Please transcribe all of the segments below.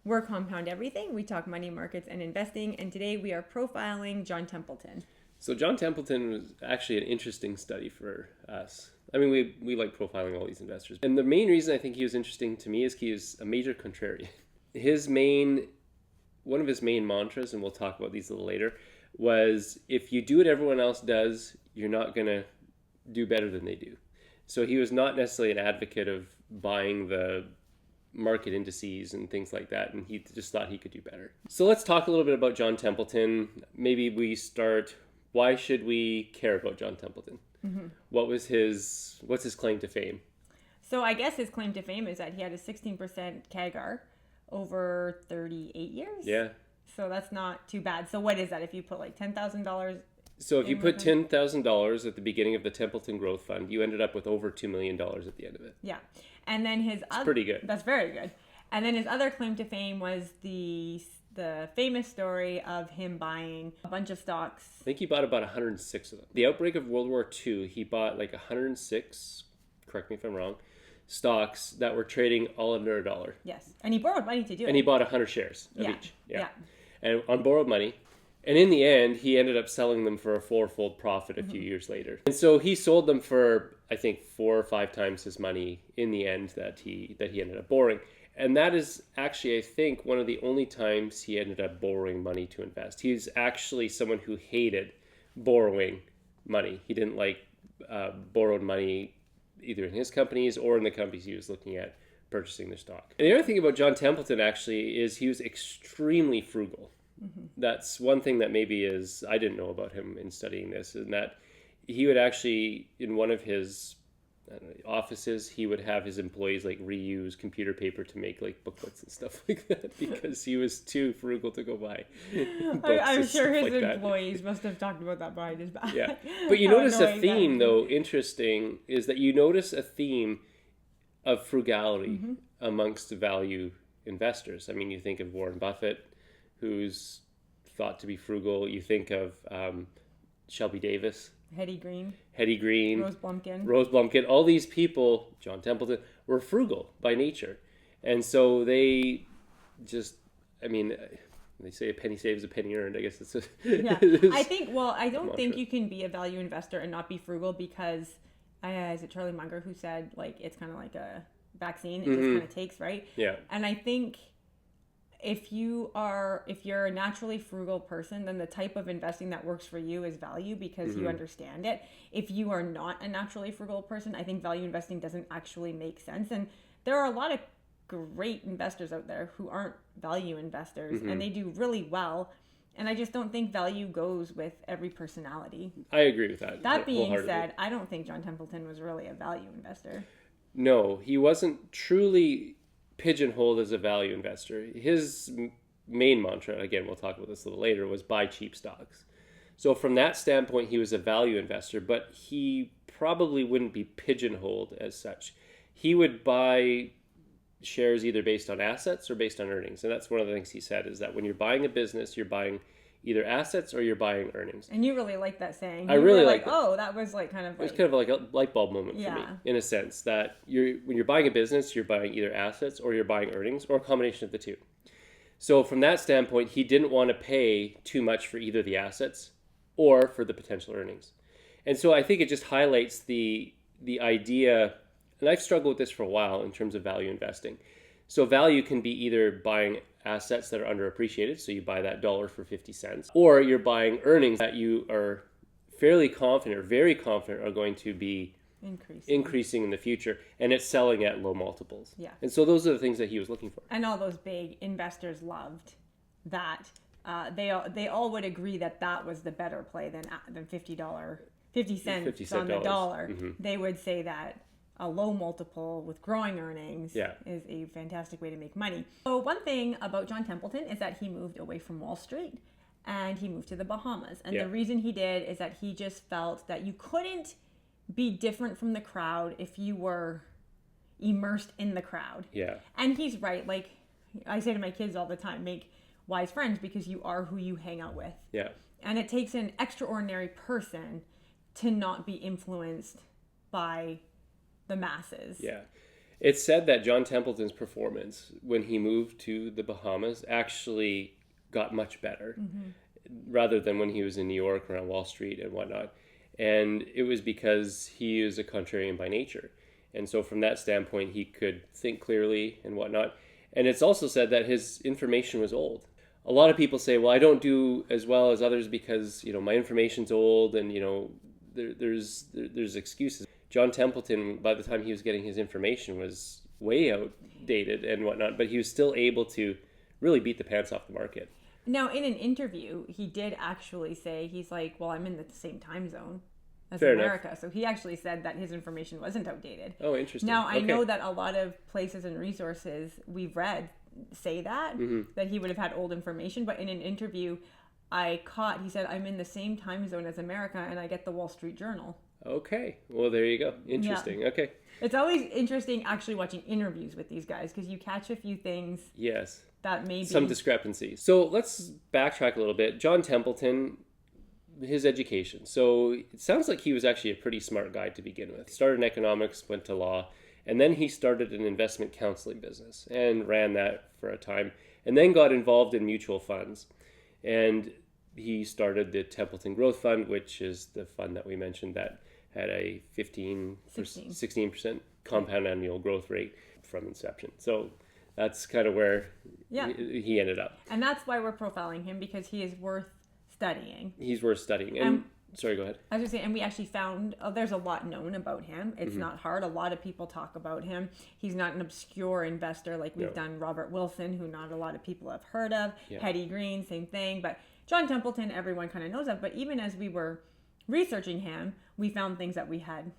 We're Compound Everything. We talk money markets and investing, and today we are profiling John Templeton. So John Templeton was actually an interesting study for us. I mean, we like profiling all these investors. And the main reason I think he was interesting to me is he is a major contrarian. One of his main mantras, and we'll talk about these a little later, was if you do what everyone else does, you're not going to do better than they do. So he was not necessarily an advocate of buying the market indices and things like that, and he just thought he could do better. So let's talk a little bit about John Templeton. Maybe we start, why should we care about John Templeton? Mm-hmm. What's his claim to fame? So I guess his claim to fame is that he had a 16% CAGR over 38 years. Yeah. So that's not too bad. So what is that if you put like $10,000? So if you put $10,000 at the beginning of the Templeton Growth Fund, you ended up with over $2 million at the end of it. Yeah. And then That's pretty good. That's very good. And then his other claim to fame was the famous story of him buying a bunch of stocks. I think he bought about 106 of them. The outbreak of World War II, he bought like 106, correct me if I'm wrong, stocks that were trading all under $1. Yes. And he borrowed money to do it. And he bought 100 shares of each. Yeah. And on borrowed money. And in the end, he ended up selling them for a fourfold profit a few years later. And so he sold them for, I think, 4 or 5 times his money in the end that he ended up borrowing. And that is actually, I think, one of the only times he ended up borrowing money to invest. He's actually someone who hated borrowing money. He didn't like borrowed money either in his companies or in the companies he was looking at purchasing their stock. And the other thing about John Templeton actually is he was extremely frugal. Mm-hmm. That's one thing that maybe I didn't know about him in studying this, and that he would actually, in one of his offices, he would have his employees like reuse computer paper to make like booklets and stuff like that because he was too frugal to go buy books. I'm sure his employees must have talked about that behind his back. Yeah, but you notice a theme though, interesting, is that you notice a theme of frugality amongst value investors. I mean, you think of Warren Buffett, who's thought to be frugal. You think of Shelby Davis. Hetty Green. Rose Blumkin. All these people, John Templeton, were frugal by nature. And so they just, I mean, they say a penny saved is a penny earned. I guess it's yeah. I don't think you can be a value investor and not be frugal because, is it Charlie Munger who said, like, it's kind of like a vaccine. It just kind of takes, right? Yeah. And I think if you're a naturally frugal person, then the type of investing that works for you is value because you understand it. If you are not a naturally frugal person, I think value investing doesn't actually make sense. And there are a lot of great investors out there who aren't value investors and they do really well. And I just don't think value goes with every personality. I agree with that. That being said, I don't think John Templeton was really a value investor. No, he wasn't truly pigeonholed as a value investor. His main mantra, again, we'll talk about this a little later, was buy cheap stocks. So from that standpoint, he was a value investor, but he probably wouldn't be pigeonholed as such. He would buy shares either based on assets or based on earnings. And that's one of the things he said, is that when you're buying a business, you're buying either assets or you're buying earnings. And you really like that saying. I really like it. Oh, that was like kind of like... It was kind of like a light bulb moment for me, in a sense, that when you're buying a business, you're buying either assets or you're buying earnings or a combination of the two. So from that standpoint, he didn't want to pay too much for either the assets or for the potential earnings. And so I think it just highlights the idea, and I've struggled with this for a while in terms of value investing. So value can be either buying assets that are underappreciated, so you buy that dollar for 50 cents, or you're buying earnings that you are fairly confident or very confident are going to be increasing in the future, and it's selling at low multiples. Yeah. And so those are the things that he was looking for. And all those big investors loved that. They all would agree that was the better play than $50 cents on the dollar. Mm-hmm. They would say that a low multiple with growing earnings is a fantastic way to make money. So one thing about John Templeton is that he moved away from Wall Street and he moved to the Bahamas. And the reason he did is that he just felt that you couldn't be different from the crowd if you were immersed in the crowd. Yeah. And he's right. Like I say to my kids all the time, make wise friends because you are who you hang out with. Yeah. And it takes an extraordinary person to not be influenced by the masses. Yeah. It's said that John Templeton's performance when he moved to the Bahamas actually got much better, rather than when he was in New York or on Wall Street and whatnot. And it was because he is a contrarian by nature. And so from that standpoint, he could think clearly and whatnot. And it's also said that his information was old. A lot of people say, well, I don't do as well as others because, my information's old and, there's excuses. John Templeton, by the time he was getting his information, was way outdated and whatnot, but he was still able to really beat the pants off the market. Now, in an interview, he did actually say, he's like, well, I'm in the same time zone as Fair America. enough. So he actually said that his information wasn't outdated. Oh, interesting. Now, I know that a lot of places and resources we've read say that, that he would have had old information. But in an interview he said, I'm in the same time zone as America and I get the Wall Street Journal. Okay. Well, there you go. Interesting. Yeah. Okay. It's always interesting actually watching interviews with these guys because you catch a few things. Yes. That may be some discrepancies. So let's backtrack a little bit. John Templeton, his education. So it sounds like he was actually a pretty smart guy to begin with. He started in economics, went to law, and then he started an investment counseling business and ran that for a time, and then got involved in mutual funds. And he started the Templeton Growth Fund, which is the fund that we mentioned that had a 16% compound annual growth rate from inception. So that's kind of where he ended up. And that's why we're profiling him, because he is worth studying. He's worth studying. And sorry, go ahead. I was going to say, and we actually found, there's a lot known about him. It's not hard. A lot of people talk about him. He's not an obscure investor like we've done Robert Wilson, who not a lot of people have heard of. Yeah. Hetty Green, same thing. But John Templeton, everyone kind of knows of. But even as we were researching him, we found things that we had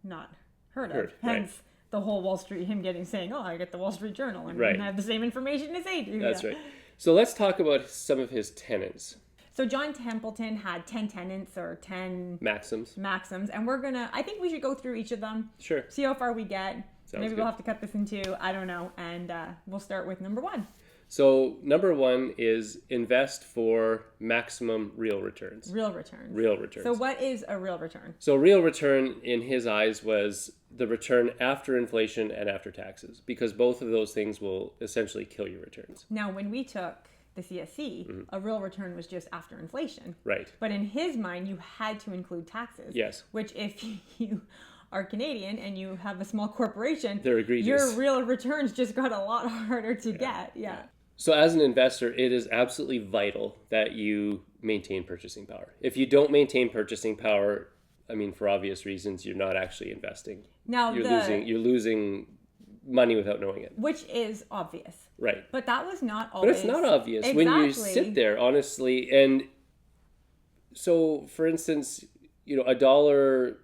not heard of. Hence the whole Wall Street, him saying, oh, I get the Wall Street Journal and have the same information as they do. That's right. So let's talk about some of his tenets. So John Templeton had 10 tenets or 10 maxims. And I think we should go through each of them. Sure. See how far we get. Sounds Maybe good. We'll have to cut this in two. I don't know. And we'll start with number 1. So number 1 is invest for maximum real returns. Real returns. Real returns. So what is a real return? So real return in his eyes was the return after inflation and after taxes, because both of those things will essentially kill your returns. Now, when we took the CSC, a real return was just after inflation. Right. But in his mind, you had to include taxes. Yes. Which if you are Canadian and you have a small corporation, they're egregious. Your real returns just got a lot harder to get. Yeah. So as an investor, it is absolutely vital that you maintain purchasing power. If you don't maintain purchasing power, for obvious reasons, you're not actually investing. Now you're losing money without knowing it. Which is obvious. Right. But that was not always. But it's not obvious when you sit there, honestly. And so, for instance, $1,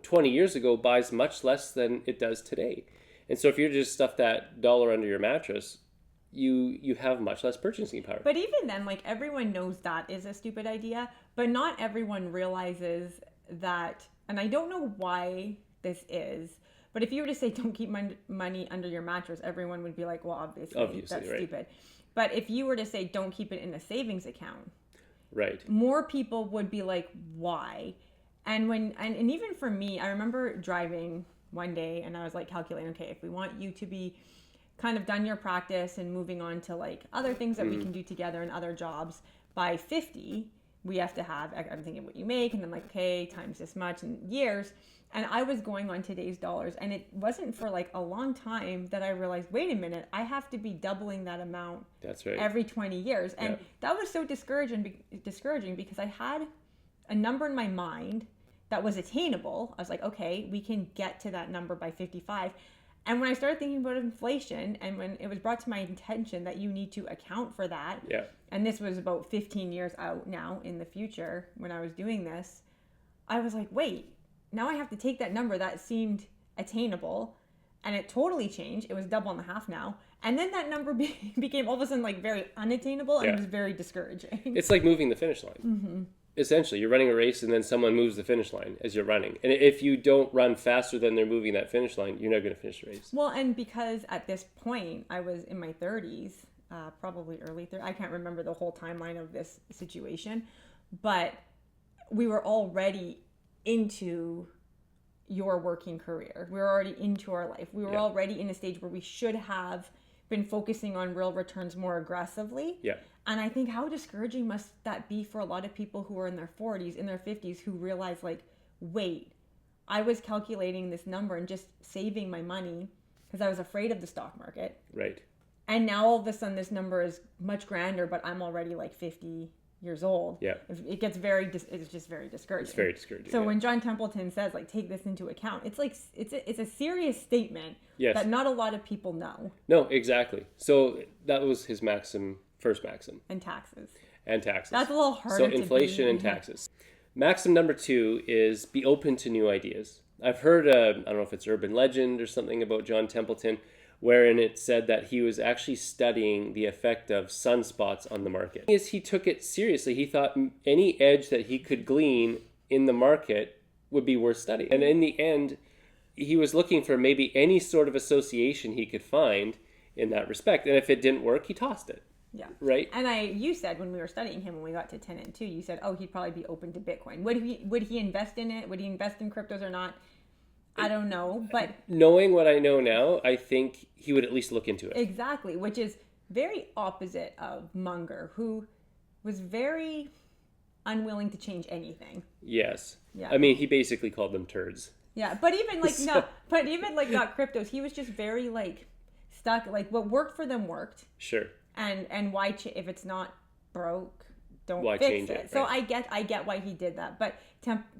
20 years ago buys much less than it does today. And so if you just stuff that $1 under your mattress, you have much less purchasing power. But even then, everyone knows that is a stupid idea, but not everyone realizes that, and I don't know why this is, but if you were to say don't keep money under your mattress, everyone would be like, well, obviously that's right. Stupid. But if you were to say don't keep it in a savings account, right, more people would be like, why? And and even for me, I remember driving one day and I was calculating, okay, if we want you to be kind of done your practice and moving on to other things that we can do together and other jobs by 50, we have to have, I'm thinking what you make, and then okay, times this much in years. And I was going on today's dollars, and it wasn't for a long time that I realized, wait a minute, I have to be doubling that amount. That's right. Every 20 years. And that was so discouraging because I had a number in my mind that was attainable. I was like, okay, we can get to that number by 55. And when I started thinking about inflation, and when it was brought to my attention that you need to account for that, and this was about 15 years out now in the future when I was doing this, I was like, wait, now I have to take that number that seemed attainable, and it totally changed. It was double and a half now. And then that number became all of a sudden very unattainable, and it was very discouraging. It's like moving the finish line. Mm-hmm. Essentially, you're running a race and then someone moves the finish line as you're running. And if you don't run faster than they're moving that finish line, you're not going to finish the race. Well, and because at this point, I was in my 30s, probably early 30s. I can't remember the whole timeline of this situation. But we were already into, your working career. We were already into our life. We were already in a stage where we should have been focusing on real returns more aggressively. Yeah. And I think how discouraging must that be for a lot of people who are in their 40s, in their 50s, who realize like, wait, I was calculating this number and just saving my money because I was afraid of the stock market. Right. And now all of a sudden this number is much grander, but I'm already like 50 years old. Yeah. It gets it's just very discouraging. It's very discouraging. So when John Templeton says like, take this into account, it's like, it's a serious statement that not a lot of people know. No, exactly. So that was his first maxim. And taxes. That's a little harder to So inflation and taxes. Maxim number 2 is be open to new ideas. I've heard, I don't know if it's urban legend or something about John Templeton, wherein it said that he was actually studying the effect of sunspots on the market. He took it seriously. He thought any edge that he could glean in the market would be worth studying. And in the end, he was looking for maybe any sort of association he could find in that respect. And if it didn't work, he tossed it. Yeah. Right. And you said when we were studying him, when we got to tenet 2, you said, oh, he'd probably be open to Bitcoin. Would he invest in it? Would he invest in cryptos or not? I don't know. But knowing what I know now, I think he would at least look into it. Exactly. Which is very opposite of Munger, who was very unwilling to change anything. Yes. Yeah. I mean, he basically called them turds. Yeah. But even like, not cryptos. He was just very like stuck. Like what worked for them worked. Sure. And why if it's not broke, don't why fix change it. Right? So I get why he did that. But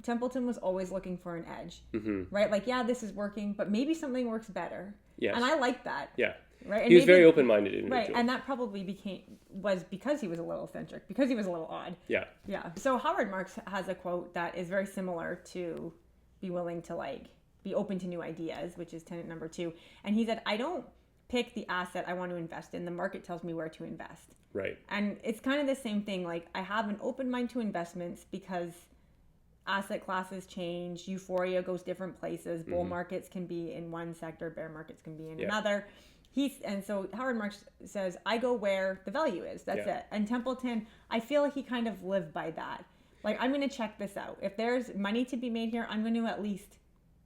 Templeton was always looking for an edge, right? Like, yeah, this is working, but maybe something works better. Yes. And I like that. Yeah. Right. And he was very open-minded individual. Right. And that probably was because he was a little eccentric, because he was a little odd. Yeah. Yeah. So Howard Marks has a quote that is very similar to be willing to like be open to new ideas, which is tenet number 2. And he said, I don't pick the asset I want to invest in. The market tells me where to invest. Right. And it's kind of the same thing. Like I have an open mind to investments because asset classes change, euphoria goes different places. Bull markets can be in one sector, bear markets can be in another. And so Howard Marks says, I go where the value is. That's it. And Templeton, I feel like he kind of lived by that. Like, I'm going to check this out. If there's money to be made here, I'm going to at least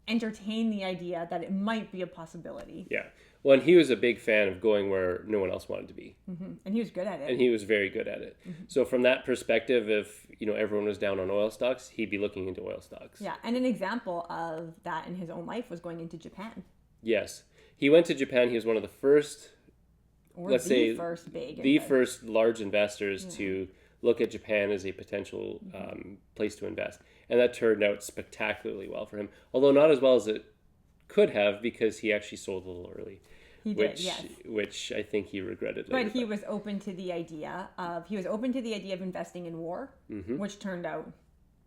entertain the idea that it might be a possibility. Yeah. Well, and he was a big fan of going where no one else wanted to be. And he was good at it. And he was very good at it. So from that perspective, if everyone was down on oil stocks, he'd be looking into oil stocks. Yeah, and an example of that in his own life was going into Japan. Yes. He went to Japan. He was one of the first, first large investors to look at Japan as a potential place to invest. And that turned out spectacularly well for him, although not as well as it could have, because he actually sold a little early. He did, yes. Which I think he regretted later. But he was open to the idea of investing in war, which turned out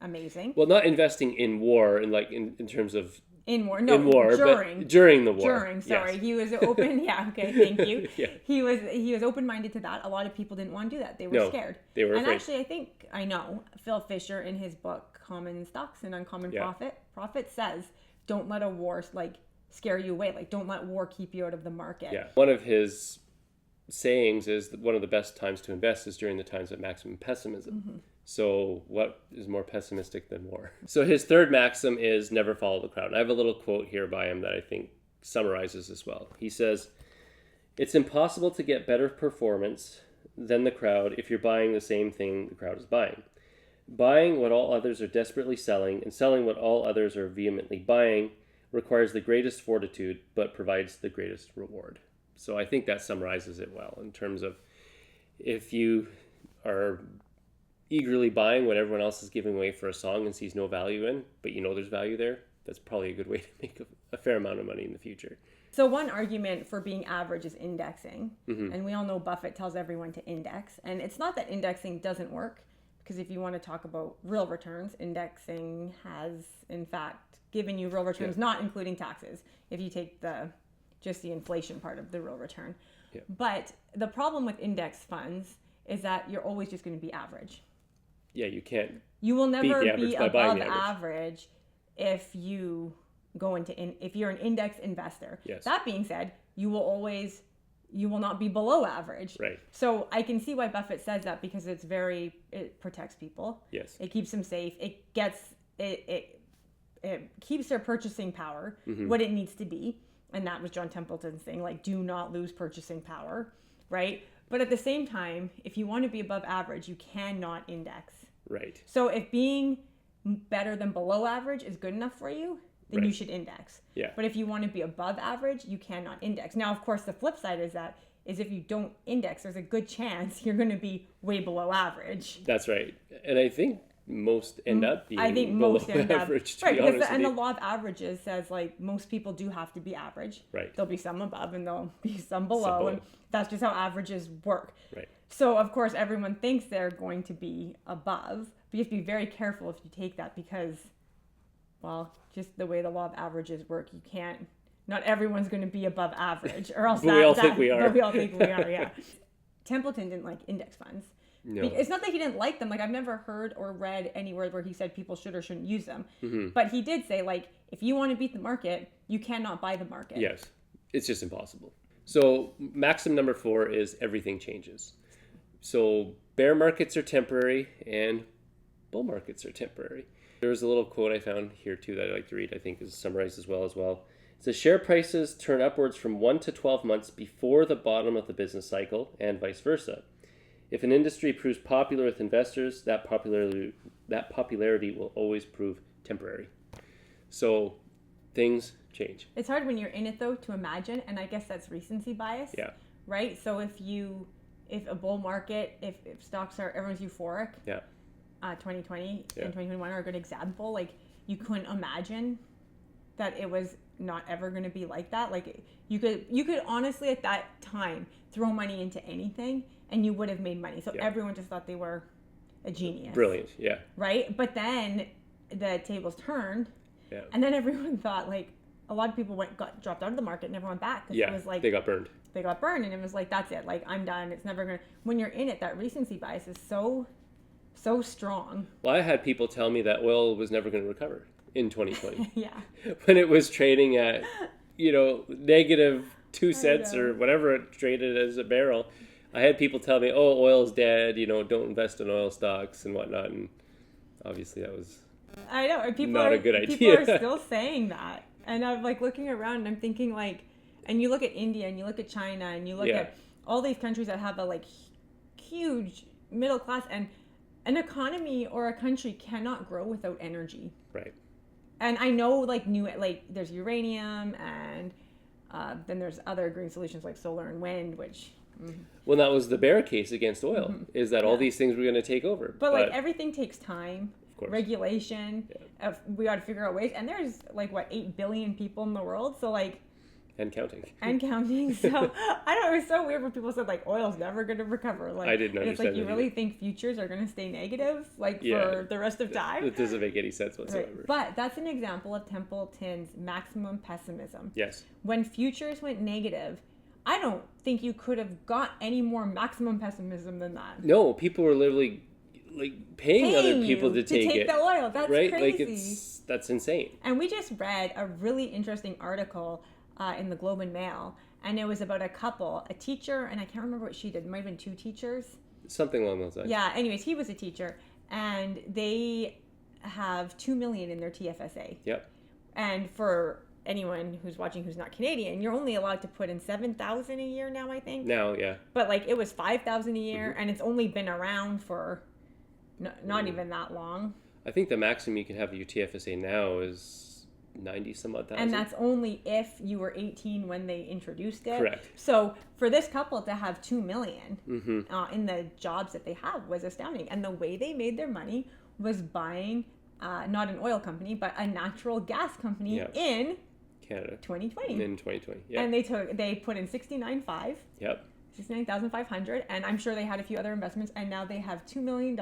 amazing. Well, not investing in war in terms of in war, but during the war. Sorry, yes. He was open. Yeah, okay, thank you. He was open-minded to that. A lot of people didn't want to do that. They were scared. They were afraid. Actually, I know Phil Fisher in his book Common Stocks and Uncommon Profit says, don't let a war scare you away. Like, don't let war keep you out of the market. Yeah. One of his sayings is that one of the best times to invest is during the times of maximum pessimism. So what is more pessimistic than war? So his third maxim is never follow the crowd. And I have a little quote here by him that I think summarizes this well. He says, it's impossible to get better performance than the crowd if you're buying the same thing the crowd is buying. Buying what all others are desperately selling and selling what all others are vehemently buying requires the greatest fortitude, but provides the greatest reward. So I think that summarizes it well in terms of if you are eagerly buying what everyone else is giving away for a song and sees no value in, but there's value there, that's probably a good way to make a fair amount of money in the future. So one argument for being average is indexing. And we all know Buffett tells everyone to index. And it's not that indexing doesn't work, because if you want to talk about real returns, indexing has, in fact, given you real returns, not including taxes, if you take just the inflation part of the real return. But the problem with index funds is that you're always just going to be average. Yeah, you can't. You will never be above average if you go if you're an index investor. Yes. That being said, you will not be below average. Right. So I can see why Buffett says that, because it protects people. Yes. It keeps them safe. it keeps their purchasing power what it needs to be. And that was John Templeton's thing, like, do not lose purchasing power, right? But at the same time, if you want to be above average, you cannot index. Right. So if being better than below average is good enough for you, then you should index. Yeah. But if you want to be above average, you cannot index. Now, of course, the flip side is if you don't index, there's a good chance you're going to be way below average. That's right. And I think most end up being below average, to right, be honest. And the law of averages says, like, most people do have to be average. Right. There'll be some above and there'll be some below. And that's just how averages work. Right. So, of course, everyone thinks they're going to be above. But you have to be very careful if you take that because, well, just the way the law of averages work, you can't, not everyone's going to be above average. Or else we all think we are. But we all think we are, yeah. Templeton didn't like index funds. No. It's not that he didn't like them. Like, I've never heard or read anywhere where he said people should or shouldn't use them. But he did say, like, if you want to beat the market, you cannot buy the market. Yes. It's just impossible. So maxim number 4 is everything changes. So bear markets are temporary and bull markets are temporary. There was a little quote I found here too that I like to read. I think is summarized as well. It says share prices turn upwards from 1 to 12 months before the bottom of the business cycle and vice versa. If an industry proves popular with investors, that popularity will always prove temporary. So things change. It's hard when you're in it, though, to imagine, and I guess that's recency bias. Yeah. Right? So if a bull market, if stocks are, everyone's euphoric. Yeah. 2020 and 2021 are a good example. Like, you couldn't imagine that it was not ever going to be like that. Like, you could honestly at that time throw money into anything and you would have made money. So everyone just thought they were a genius. Brilliant, yeah. Right? But then the tables turned, and then everyone thought, like, a lot of people dropped out of the market and never went back. Yeah, it was like, they got burned. They got burned, and it was like, that's it. Like, I'm done. It's never going to... When you're in it, that recency bias is so strong. Well, I had people tell me that oil was never going to recover in 2020. Yeah. When it was trading at, negative 2 cents or whatever it traded as a barrel. I had people tell me, oh, oil's dead, don't invest in oil stocks and whatnot. And obviously that was I know. And not a good idea. People are still saying that. And I'm like looking around and I'm thinking like, and you look at India and you look at China and you look at all these countries that have a like huge middle class, and an economy or a country cannot grow without energy. Right. And I know there's uranium and then there's other green solutions like solar and wind, which... Well, that was the bear case against oil, is that all these things were going to take over. But like everything takes time, of course. Regulation, we got to figure out ways. And there's 8 billion people in the world. So and counting. So I don't know, it was so weird when people said oil's never going to recover. I didn't understand. It's you really think futures are going to stay negative for the rest of time? It doesn't make any sense whatsoever. Right. But that's an example of Templeton's maximum pessimism. Yes. When futures went negative, I don't think you could have got any more maximum pessimism than that. No, people were literally paying other people to take the oil. That's right? crazy. That's insane. And we just read a really interesting article in the Globe and Mail, and it was about a couple, a teacher, and I can't remember what she did. It might have been 2 teachers. Something along those lines. Yeah. Anyways, he was a teacher, and they have $2 million in their TFSA. Yep. And for anyone who's watching who's not Canadian, you're only allowed to put in $7,000 a year now, I think. Now, yeah. But it was $5,000 a year, and it's only been around for not even that long. I think the maximum you can have at your TFSA now is 90 some odd thousand. And that's only if you were 18 when they introduced it. Correct. So for this couple to have $2 million in the jobs that they have was astounding. And the way they made their money was buying not an oil company, but a natural gas company in Canada. 2020. In 2020, yeah. And they put in 69.5. Yep. 69,500, and I'm sure they had a few other investments, and now they have $2 million,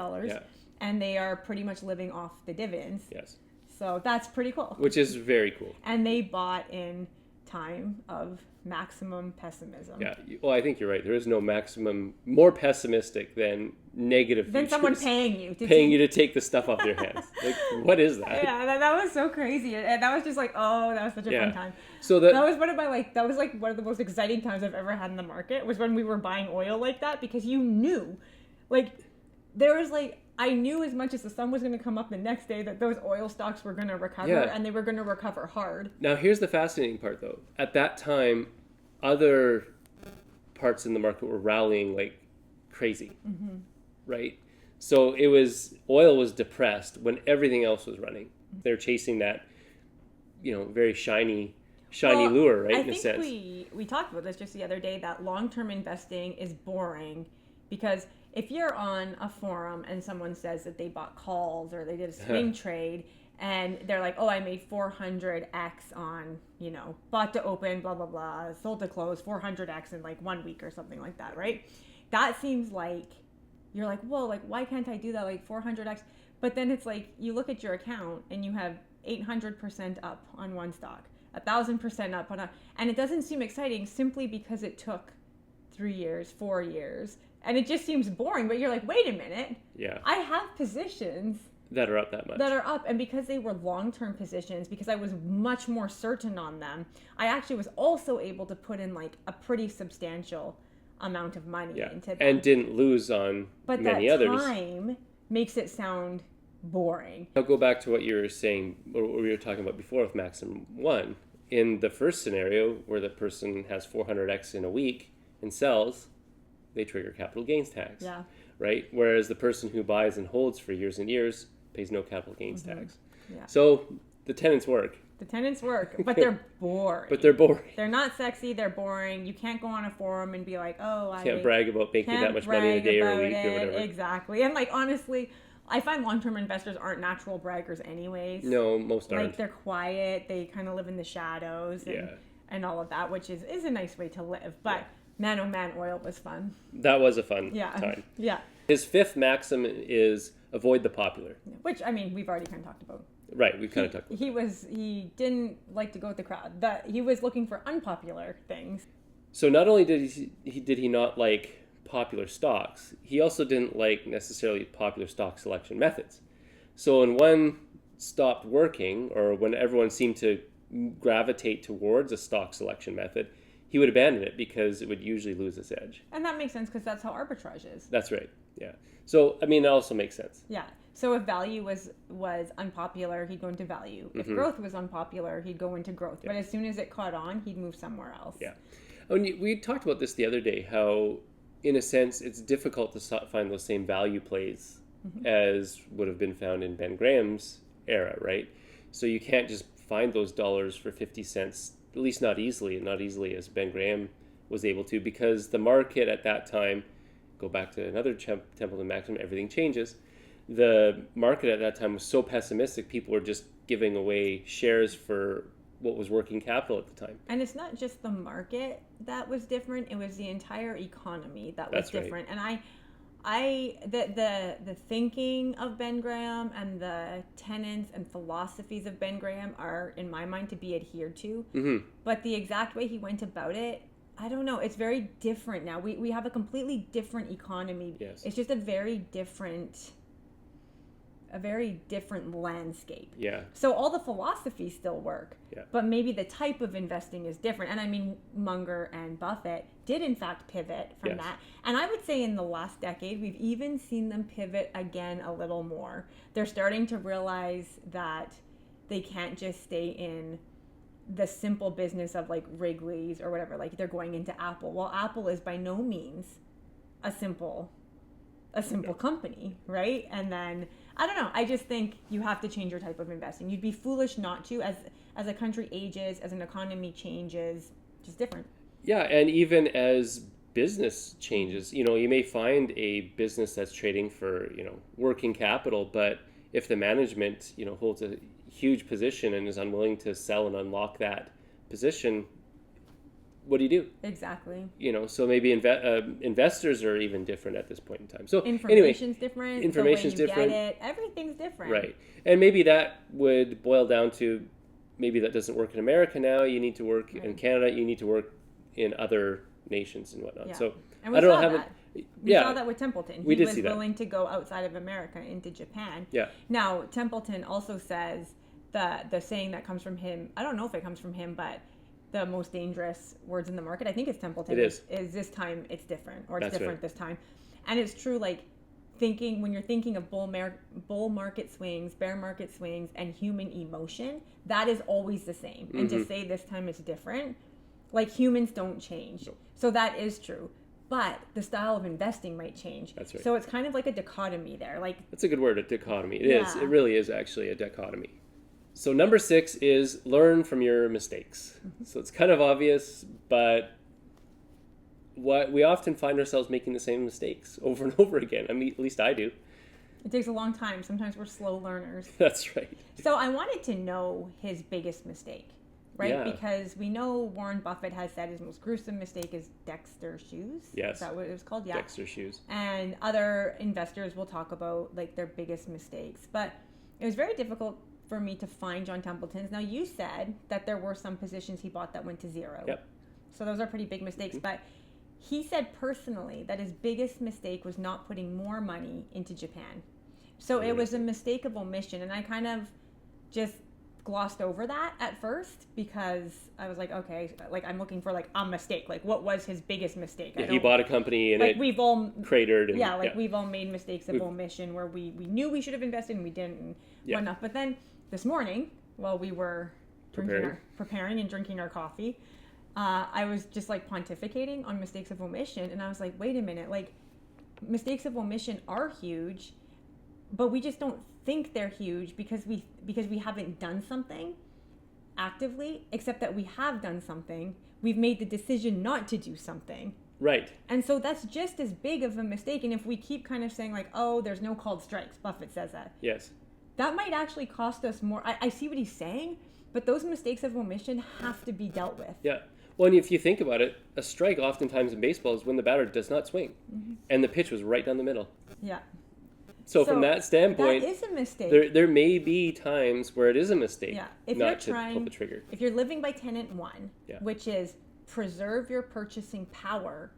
and they are pretty much living off the dividends. Yes. So that's pretty cool. Which is very cool. And they bought in time of maximum pessimism. Yeah. Well, I think you're right. There is no maximum more pessimistic than negative futures. Than someone paying you to take the stuff off their hands. What is that? Yeah, that was so crazy. And that was just that was such a fun time. So that was one of my one of the most exciting times I've ever had in the market was when we were buying oil like that, because you knew there was I knew as much as the sun was going to come up the next day that those oil stocks were going to recover, and they were going to recover hard. Now, here's the fascinating part, though. At that time, other parts in the market were rallying like crazy, right? So oil was depressed when everything else was running. They're chasing that, very shiny lure, right? In a sense. We talked about this just the other day, that long-term investing is boring because if you're on a forum and someone says that they bought calls or they did a swing trade and they're like, oh, I made 400x on, bought to open, blah, blah, blah, sold to close, 400x in like 1 week or something like that, right? That seems like, you're like, whoa, like, why can't I do that? Like 400x. But then it's like, you look at your account and you have 800% up on one stock, 1,000% up on and it doesn't seem exciting simply because it took 3 years, 4 years. And it just seems boring, but you're like, wait a minute. Yeah. I have positions that are up that much. That are up. And because they were long-term positions, because I was much more certain on them, I actually was also able to put in like a pretty substantial amount of money into them. And didn't lose on many others. But that time makes it sound boring. I'll go back to what you were saying, or what we were talking about before with Maxim 1. In the first scenario, where the person has 400x in a week and sells, they trigger capital gains tax. Yeah. Right? Whereas the person who buys and holds for years and years pays no capital gains tax. Yeah. So the tenets work. The tenets work, but they're boring. They're not sexy, they're boring. You can't go on a forum and be like, oh, I can't brag about making that much money in a day or a week or whatever. Exactly. And like, honestly, I find long-term investors aren't natural braggers anyways. No, most aren't. Like, they're quiet, they kind of live in the shadows and all of that, which is a nice way to live. But man, oh man, oil was fun. That was a fun time. Yeah. His fifth maxim is avoid the popular. Which, I mean, we've already kind of talked about. Right, we've kind of talked about. He didn't like to go with the crowd. He was looking for unpopular things. So not only did he not like popular stocks, he also didn't like necessarily popular stock selection methods. So when one stopped working, or when everyone seemed to gravitate towards a stock selection method, he would abandon it because it would usually lose its edge. And that makes sense because that's how arbitrage is. That's right. Yeah. So, I mean, it also makes sense. Yeah. So if value was unpopular, he'd go into value. If growth was unpopular, he'd go into growth. Yeah. But as soon as it caught on, he'd move somewhere else. Yeah. We talked about this the other day, how, in a sense, it's difficult to find those same value plays as would have been found in Ben Graham's era, right? So you can't just find those dollars for 50 cents, at least not easily as Ben Graham was able to, because the market at that time, go back to another Templeton maxim, everything changes. The market at that time was so pessimistic, people were just giving away shares for what was working capital at the time. And it's not just the market that was different, it was the entire economy that was different. Right. And the thinking of Ben Graham and the tenets and philosophies of Ben Graham are, in my mind, to be adhered to. But the exact way he went about it, I don't know. It's very different now. We have a completely different economy. Yes. It's just a very different landscape. Yeah. So all the philosophies still work. Yeah. But maybe the type of investing is different. And I mean, Munger and Buffett did in fact pivot from that. And I would say in the last decade, we've even seen them pivot again a little more. They're starting to realize that they can't just stay in the simple business of like Wrigley's or whatever. Like they're going into Apple. Well, Apple is by no means a simple company, right? And then I don't know. I just think you have to change your type of investing. You'd be foolish not to, as a country ages, as an economy changes, just different. Yeah, and even as business changes, you may find a business that's trading for, working capital, but if the management, holds a huge position and is unwilling to sell and unlock that position, what do you do? Exactly. So maybe investors are even different at this point in time. So information's different. Information's the way you different. Get it, everything's different. Right. And maybe that would boil down to maybe that doesn't work in America now. You need to work in Canada. You need to work in other nations and whatnot. Yeah. So and we I don't saw know. That. We saw that with Templeton. We did was see that. willing to go outside of America into Japan. Yeah. Now Templeton also says that the saying that comes from him. I don't know if it comes from him, but the most dangerous words in the market, I think it's Templeton. It is this time it's different, or it's That's different right. this time. And it's true, like when you're thinking of bull market swings, bear market swings, and human emotion, that is always the same. And to say this time is different, like humans don't change. Nope. So that is true. But the style of investing might change. That's right. So it's kind of like a dichotomy there. Like, that's a good word, a dichotomy. It is. It really is actually a dichotomy. So number 6 is learn from your mistakes. So it's kind of obvious, but what we often find ourselves making the same mistakes over and over again. I mean, at least I do. It takes a long time. Sometimes we're slow learners. That's right. So I wanted to know his biggest mistake, right? Yeah. Because we know Warren Buffett has said his most gruesome mistake is Dexter shoes. Yes. Is that what it was called? Yeah. Dexter shoes. And other investors will talk about like their biggest mistakes. But it was very difficult for me to find John Templeton's. Now, you said that there were some positions he bought that went to zero. Yep. So those are pretty big mistakes. But he said personally that his biggest mistake was not putting more money into Japan. So it was a mistake of omission. And I kind of just glossed over that at first because I was like, okay, like I'm looking for like a mistake. Like what was his biggest mistake? Yeah, he bought a company and like it we've all cratered. And, we've all made mistakes of omission where we knew we should have invested and we didn't and whatnot. But then this morning, while we were preparing and drinking our coffee, I was just like pontificating on mistakes of omission. And I was like, wait a minute, like mistakes of omission are huge, but we just don't think they're huge because we haven't done something actively, except that we have done something. We've made the decision not to do something. Right. And so that's just as big of a mistake. And if we keep kind of saying like, oh, there's no called strikes, Buffett says that. Yes. That might actually cost us more. I see what he's saying, but those mistakes of omission have to be dealt with. Yeah. Well, and if you think about it, a strike oftentimes in baseball is when the batter does not swing. And the pitch was right down the middle. Yeah. So from that standpoint, that is a mistake. There may be times where it is a mistake if not you're to pull the trigger. If you're living by tenet 1, which is preserve your purchasing power,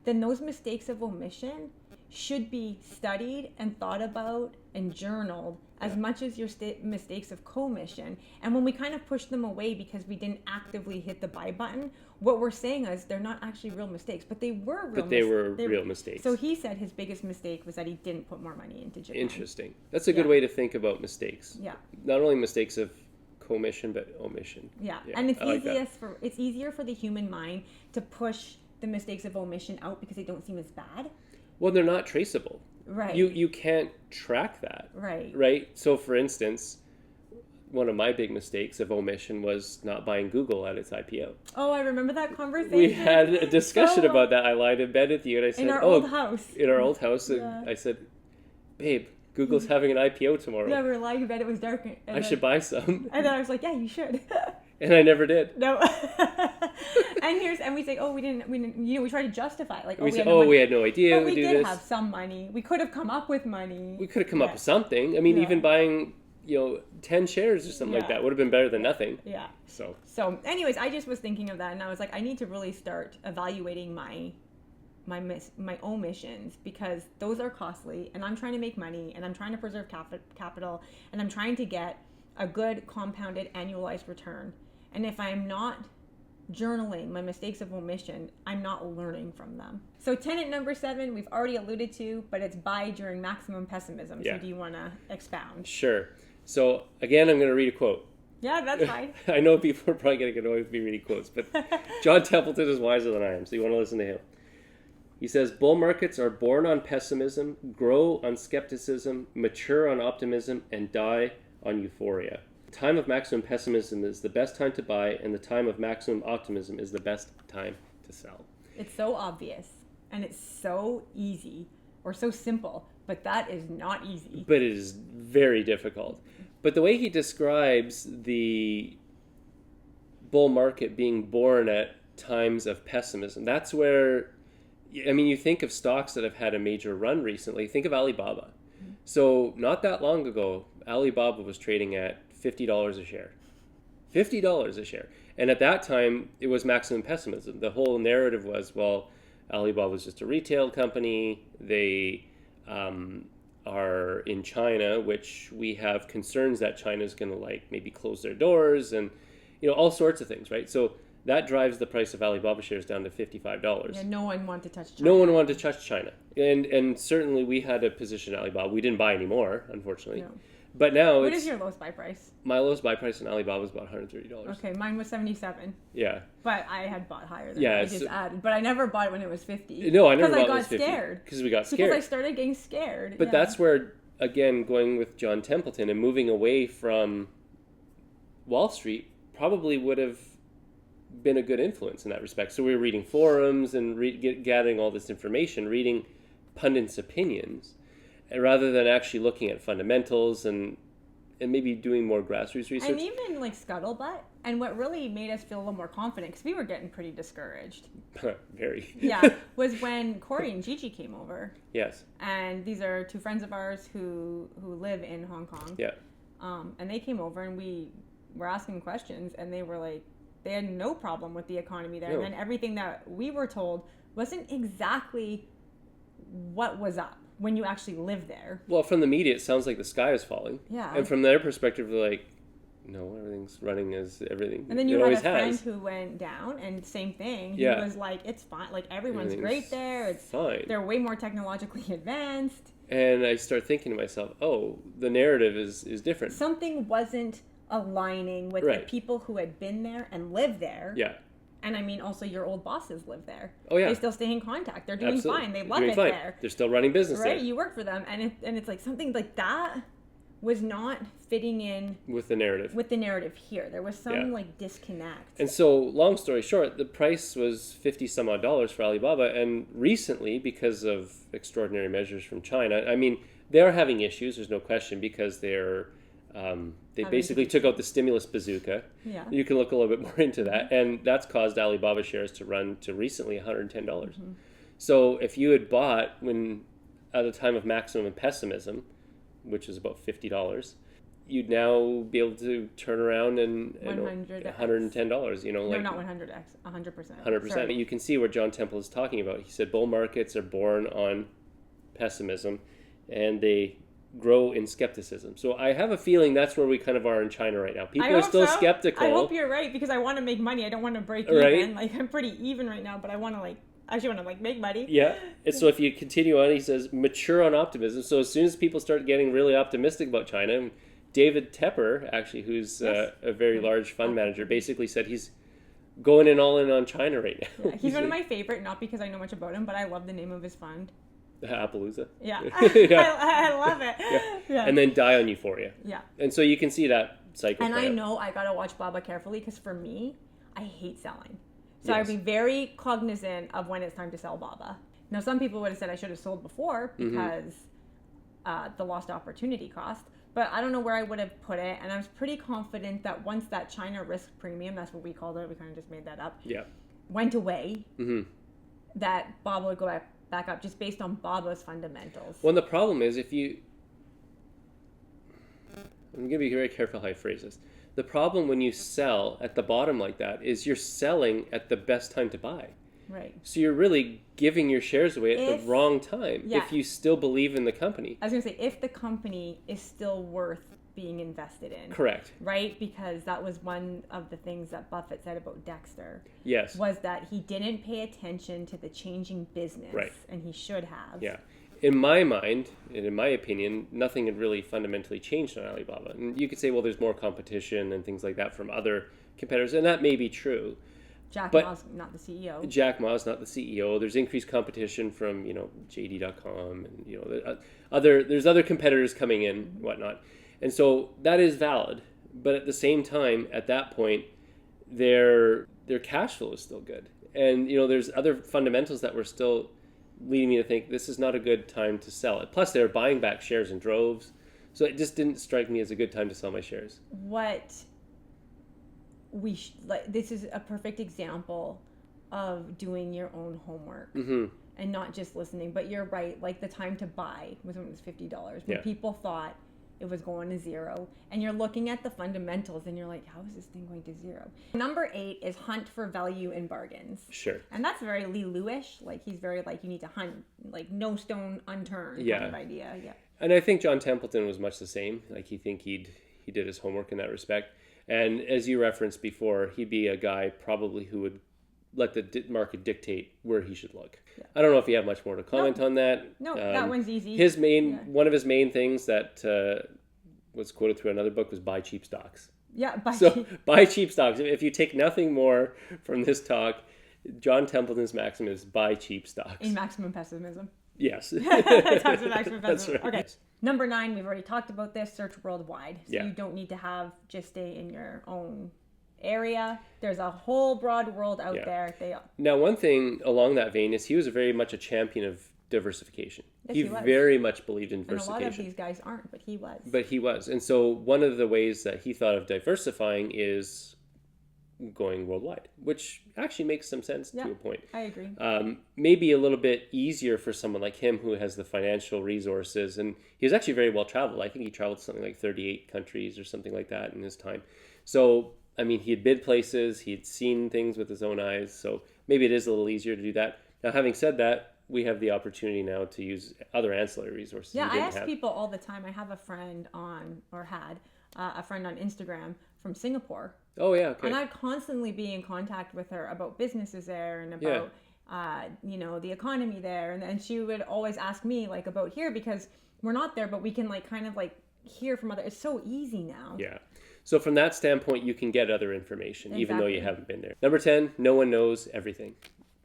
then those mistakes of omission should be studied and thought about and journaled as much as your mistakes of commission. And when we kind of push them away because we didn't actively hit the buy button, what we're saying is they're not actually real mistakes, but they were real mistakes. So he said his biggest mistake was that he didn't put more money into Japan. Interesting. That's a good way to think about mistakes. Yeah. Not only mistakes of commission, but omission. Yeah. And it's easier for the human mind to push the mistakes of omission out because they don't seem as bad. Well, they're not traceable. Right. You can't track that. Right. Right? So, for instance, one of my big mistakes of omission was not buying Google at its IPO. Oh, I remember that conversation. We had a discussion about that. I lied in bed with you and I said, in our old house. In our old house. And I said, babe, Google's having an IPO tomorrow. Yeah, we were lying in bed. It was dark. I should buy some. And then I was like, yeah, you should. And I never did. No. and we say, oh, we didn't, we try to justify it. Like, we had no idea but we do did this. have some money. We could have come up with money. We could have come up with something. I mean, even buying, 10 shares or something like that would have been better than nothing. Yeah. So anyways, I just was thinking of that and I was like, I need to really start evaluating my omissions because those are costly and I'm trying to make money and I'm trying to preserve capital and I'm trying to get a good compounded annualized return. And if I'm not journaling my mistakes of omission, I'm not learning from them. So tenet number 7, we've already alluded to, but it's buy during maximum pessimism. So do you want to expound? Sure. So again, I'm going to read a quote. Yeah, that's fine. I know people are probably going to get annoyed with me reading quotes, but John Templeton is wiser than I am, so you want to listen to him. He says, bull markets are born on pessimism, grow on skepticism, mature on optimism, and die on euphoria. The time of maximum pessimism is the best time to buy, and the time of maximum optimism is the best time to sell. It's so obvious, and it's so easy, or so simple, but that is not easy. But it is very difficult. But the way he describes the bull market being born at times of pessimism, that's where, I mean, you think of stocks that have had a major run recently. Think of Alibaba. So not that long ago, Alibaba was trading at $50 a share. $50 a share. And at that time, it was maximum pessimism. The whole narrative was, well, Alibaba was just a retail company. They are in China, which we have concerns that China's going to maybe close their doors and, all sorts of things, right? So that drives the price of Alibaba shares down to $55. Yeah, no one wanted to touch China. No one wanted to touch China. And certainly we had a position in Alibaba. We didn't buy any more, unfortunately. No. But now What is your lowest buy price? My lowest buy price in Alibaba was about $130. Okay, mine was 77. Yeah. But I had bought higher than yeah, I just added. But I never bought it when it was 50. No, I never bought it when it was 50. Because I got scared. Because we got scared. Because I started getting scared. But that's where, again, going with John Templeton and moving away from Wall Street probably would have been a good influence in that respect. So we were reading forums and gathering all this information, reading pundits' opinions, and rather than actually looking at fundamentals and maybe doing more grassroots research. And even like Scuttlebutt. And what really made us feel a little more confident, because we were getting pretty discouraged. Very. Yeah, was when Corey and Gigi came over. Yes. And these are two friends of ours who live in Hong Kong. Yeah. And they came over and we were asking questions, and they were like, they had no problem with the economy there. No. And then everything that we were told wasn't exactly what was up when you actually live there. Well, from the media, it sounds like the sky is falling. Yeah. And from their perspective, they're like, no, everything's running as everything. And then you had a friend who went down, and same thing. He was like, it's fine. Like, everyone's great there. It's fine. They're way more technologically advanced. And I start thinking to myself, oh, the narrative is different. Something wasn't aligning with the people who had been there and lived there. Yeah. And I mean, also your old bosses live there. Oh, yeah. They still stay in contact. They're doing fine. They love it fine. there. They're still running business there. Right? You work for them. And it's like something like that was not fitting in with the narrative. With the narrative here. There was some like disconnect. And so, long story short, the price was $50 some odd for Alibaba. And recently, because of extraordinary measures from China, I mean, they're having issues, there's no question, because they basically took out the stimulus bazooka. Yeah. You can look a little bit more into that. And that's caused Alibaba shares to run to recently $110. Mm-hmm. So if you had bought at a time of maximum pessimism, which is about $50, you'd now be able to turn around and $110. You know, no, not 100x, 100%. 100%. You can see where John Temple is talking about. He said bull markets are born on pessimism, and they grow in skepticism. So I have a feeling that's where we kind of are in China right now. People are still skeptical. I hope you're right, because I want to make money. I don't want to break even. Like, I'm pretty even right now, but I want to make money. Yeah. And so if you continue on, he says mature on optimism. So as soon as people start getting really optimistic about China, David Tepper, actually, who's a very large fund manager, basically said he's going all in on China right now. Yeah, he's one of my favorite, not because I know much about him, but I love the name of his fund. Appaloosa. Yeah. I love it. Yeah. And then die on euphoria. Yeah. And so you can see that cycle. And I know I got to watch Baba carefully, because for me, I hate selling. So I'd be very cognizant of when it's time to sell Baba. Now, some people would have said I should have sold before because the lost opportunity cost. But I don't know where I would have put it. And I was pretty confident that once that China risk premium, that's what we called it, we kind of just made that up, went away, that Baba would go back up just based on Baba's fundamentals. Well, the problem is I'm going to be very careful how I phrase this. The problem when you sell at the bottom like that is you're selling at the best time to buy. Right. So you're really giving your shares away at the wrong time if you still believe in the company. I was going to say, if the company is still worth being invested in. Correct. Right? Because that was one of the things that Buffett said about Dexter. Yes. Was that he didn't pay attention to the changing business. Right. And he should have. Yeah. In my mind, and in my opinion, nothing had really fundamentally changed on Alibaba. And you could say, well, there's more competition and things like that from other competitors, and that may be true. Jack Ma's not the CEO. Jack Ma's not the CEO. There's increased competition from, JD.com, and there's other competitors coming in, whatnot. And so that is valid. But at the same time, at that point, their cash flow is still good. And there's other fundamentals that were still leading me to think this is not a good time to sell it. Plus, they're buying back shares in droves. So it just didn't strike me as a good time to sell my shares. This is a perfect example of doing your own homework and not just listening. But you're right. Like, the time to buy was when it was $50. When people thought it was going to zero. And you're looking at the fundamentals and you're like, how is this thing going to zero? Number 8 is hunt for value in bargains. Sure. And that's very Lee Lewis. Like, he's very like, you need to hunt, like, no stone unturned kind of idea. Yeah. And I think John Templeton was much the same. Like, he did his homework in that respect. And as you referenced before, he'd be a guy probably who would let the market dictate where he should look. Yeah. I don't know if you have much more to comment on that. No, that one's easy. One of his main things that was quoted through another book was buy cheap stocks. Yeah, buy cheap stocks. If you take nothing more from this talk, John Templeton's maxim is buy cheap stocks. In maximum pessimism. Yes. That's maximum pessimism. That's right. Okay. Number 9, we've already talked about this, search worldwide. So you don't need to just stay in your own area. There's a whole broad world out there. Now, one thing along that vein is he was very much a champion of diversification. Yes, he very much believed in diversification. And a lot of these guys aren't, but he was. But he was. And so one of the ways that he thought of diversifying is going worldwide, which actually makes some sense to a point. I agree. Maybe a little bit easier for someone like him who has the financial resources. And he was actually very well traveled. I think he traveled to something like 38 countries or something like that in his time. So, I mean, he had bid places, he had seen things with his own eyes, so maybe it is a little easier to do that. Now, having said that, we have the opportunity now to use other ancillary resources. Yeah, I ask people all the time. I have a friend had a friend on Instagram from Singapore. Oh, yeah, okay. And I'd constantly be in contact with her about businesses there and about, the economy there. And she would always ask me, like, about here, because we're not there, but we can, like, kind of, like, hear from other. It's so easy now. Yeah. So from that standpoint, you can get other information, even though you haven't been there. Number 10, no one knows everything.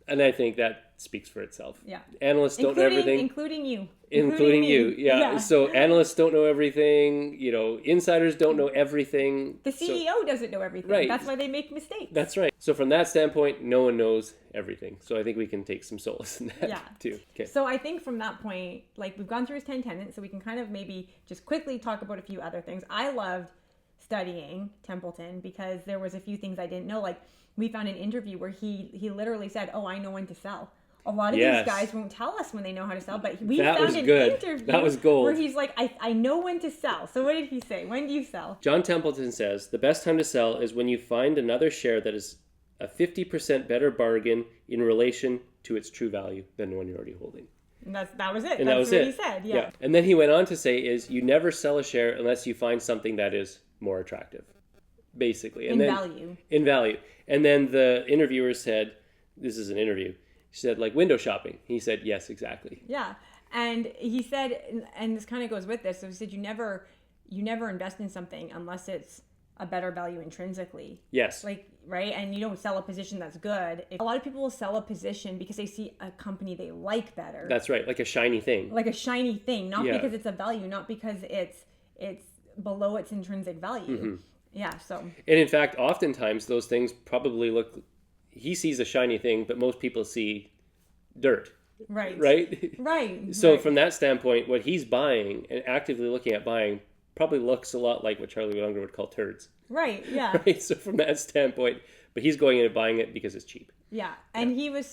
And I think that speaks for itself. Yeah. Analysts don't know everything. Including you. Including you. Yeah. So analysts don't know everything. Insiders don't know everything. The CEO doesn't know everything. Right. That's why they make mistakes. That's right. So from that standpoint, no one knows everything. So I think we can take some solace in that too. Okay. So I think from that point, like, we've gone through his 10 tenets, so we can kind of maybe just quickly talk about a few other things. I loved studying Templeton because there was a few things I didn't know. Like, we found an interview where he literally said, I know when to sell. A lot of these guys won't tell us when they know how to sell, but we found an interview that was gold. Where he's like, I know when to sell. So what did he say? When do you sell? John Templeton says, the best time to sell is when you find another share that is a 50% better bargain in relation to its true value than the one you're already holding. And that was it. And That's what he said. Yeah. And then he went on to say is you never sell a share unless you find something that is more attractive, basically. And in value. And then the interviewer said, this is an interview, she said, like, window shopping. He said, yes, exactly. Yeah. And he said, and this kind of goes with this, so he said you never invest in something unless it's a better value intrinsically. Yes. Like, right? And you don't sell a position that's good. A lot of people will sell a position because they see a company they like better. That's right. Like a shiny thing. Not because it's a value, not because it's below its intrinsic value. Mm-hmm. Yeah, so. And in fact, oftentimes those things probably look, he sees a shiny thing, but most people see dirt. Right. Right? So from that standpoint, what he's buying and actively looking at buying probably looks a lot like what Charlie Munger would call turds. Right, yeah. Right? So from that standpoint, but he's going in and buying it because it's cheap. Yeah, and he was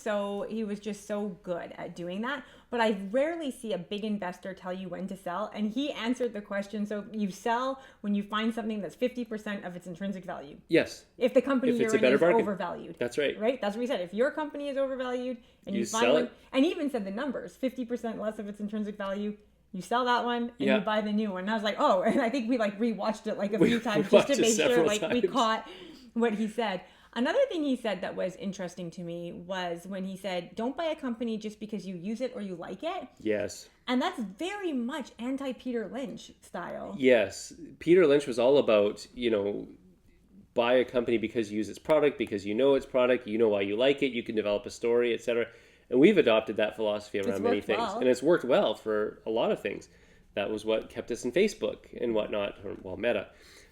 just so good at doing that. But I rarely see a big investor tell you when to sell. And he answered the question. So you sell when you find something that's 50% of its intrinsic value. Yes. If the company you're in is overvalued. That's right. Right? That's what he said. If your company is overvalued and you find one, and he even said the numbers, 50% less of its intrinsic value, you sell that one and you buy the new one. And I was like, oh, and I think we like rewatched it like a few times just to make sure like we caught what he said. Another thing he said that was interesting to me was when he said, don't buy a company just because you use it or you like it. Yes. And that's very much anti-Peter Lynch style. Yes. Peter Lynch was all about, buy a company because you use its product, because you know its product, you know why you like it, you can develop a story, etc. And we've adopted that philosophy around many things. Well. And it's worked well for a lot of things. That was what kept us in Facebook and whatnot, or Meta.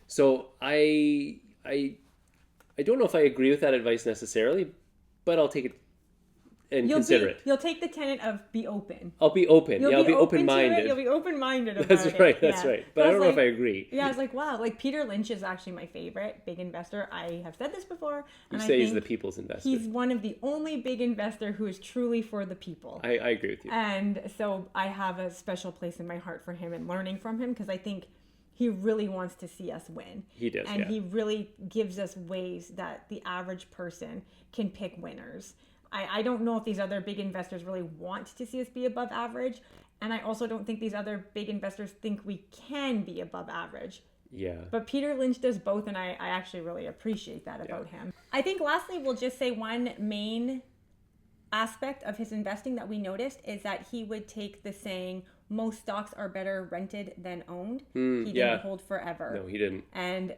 So I don't know if I agree with that advice necessarily, but I'll take it and consider it. You'll take the tenet of be open. I'll be open. I'll be open-minded. You'll be open-minded about it. That's right. But I don't know if I agree. Yeah, I was like, wow. Like, Peter Lynch is actually my favorite big investor. I have said this before. You say he's the people's investor. He's one of the only big investor who is truly for the people. I agree with you. And so I have a special place in my heart for him and learning from him because I think he really wants to see us win. He does, and he really gives us ways that the average person can pick winners. I don't know if these other big investors really want to see us be above average. And I also don't think these other big investors think we can be above average. Yeah. But Peter Lynch does both, and I actually really appreciate that about him. I think lastly, we'll just say one main aspect of his investing that we noticed is that he would take the saying, most stocks are better rented than owned. He didn't hold forever. No, he didn't. And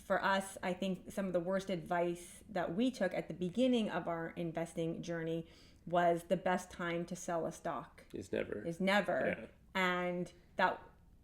for us, I think some of the worst advice that we took at the beginning of our investing journey was the best time to sell a stock is never. Yeah. And that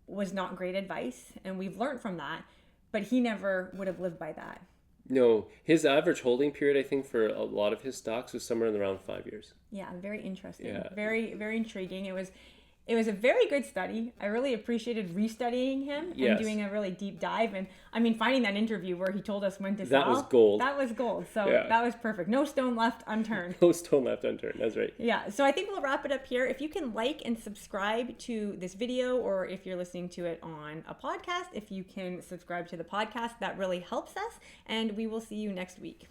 was not great advice, and we've learned from that, but he never would have lived by that. No, his average holding period, I think, for a lot of his stocks was somewhere around 5 years. Yeah, very interesting. Yeah. Very, very intriguing. It was a very good study. I really appreciated restudying him and doing a really deep dive. And I mean, finding that interview where he told us when to sell. That was gold. That was gold. So that was perfect. No stone left unturned. No stone left unturned. That's right. Yeah. So I think we'll wrap it up here. If you can like and subscribe to this video, or if you're listening to it on a podcast, if you can subscribe to the podcast, that really helps us. And we will see you next week.